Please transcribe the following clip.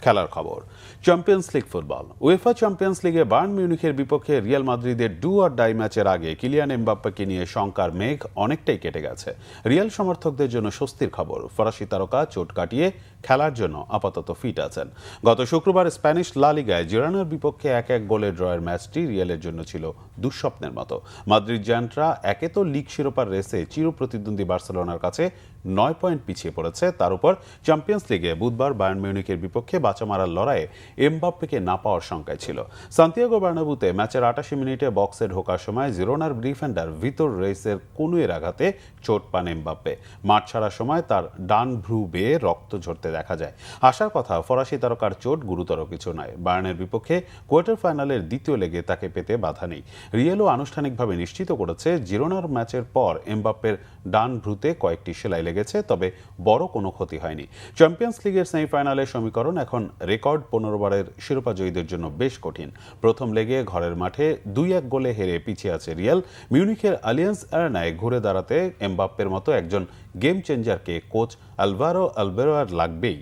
খেলার খবর। Champions league football. UEFA champions লিগে বায়ার্ন মিউনিখের বিপক্ষে রিয়াল মাদ্রিদের ডু অর ডাই ম্যাচের আগে কিলিয়ান এমবাপ্পেকে নিয়ে শঙ্কার মেঘ অনেকটাই কেটে গেছে। রিয়াল সমর্থকদের জন্য স্বস্তির খবর, ফরাসি তারকা চোট কাটিয়ে খেলার জন্য আপাতত ফিট আছেন। গত শুক্রবার স্প্যানিশ লা লিগায় জিরোনার বিপক্ষে 1-1 গোলে ড্রয়ের ম্যাচটি রিয়ালের জন্য ছিল দুঃস্বপ্নের মতো। মাদ্রিদ জায়ান্টরা একে তো লিগ শিরোপার রেসে চিরপ্রতিদ্বন্দ্বী বার্সেলোনার কাছে 9 পয়েন্ট পিছিয়ে পড়েছে, তার উপর চ্যাম্পিয়ন্স লিগে বুধবার বায়ার্ন মিউনিখের বিপক্ষে বাঁচা মারার লড়াইয়ে এমবাপ্পেকে না পাওয়ার শঙ্কায় ছিল। সান্তিয়াগো বার্নাব্যুতে ম্যাচের 88 মিনিটে বক্সে ঢোকার সময় জিরোনার ডিফেন্ডার ভিতর রেইসের কনুয়ের আঘাতে চোট পান এমবাপ্পে। মাঠ ছাড়ার সময় তার ডান ভ্রু বেয়ে রক্ত ঝরতে দেখা যায়। আশার কথা, ফরাসি তারকার চোট গুরুতর কিছু নয়। বায়ার্নের বিপক্ষে কোয়ার্টার ফাইনালের দ্বিতীয় লেগে তাকে পেতে বাধা নেই। রিয়েলও আনুষ্ঠানিকভাবে নিশ্চিত করেছে জিরোনার ম্যাচের পর এমবাপ্পের ডান ভ্রুতে কয়েকটি সেলাই লেগেছে, তবে বড় কোনো ক্ষতি হয়নি। চ্যাম্পিয়ন্স লিগের সেমিফাইনালের সমীকরণ এখন রেকর্ড 15 বারের শিরোপা জয়ীদের জন্য বেশ কঠিন। প্রথম লেগে ঘরের মাঠে 2-1 গোলে হেরে পিছিয়ে আছে রিয়াল। মিউনিখের আলিয়ান্স অ্যারেনায় ঘুরে দাঁড়াতে এমবাপ্পের মতো একজন গেম চেঞ্জারকে কোচ আলভারো আলবেরোয়ার লাগবেই।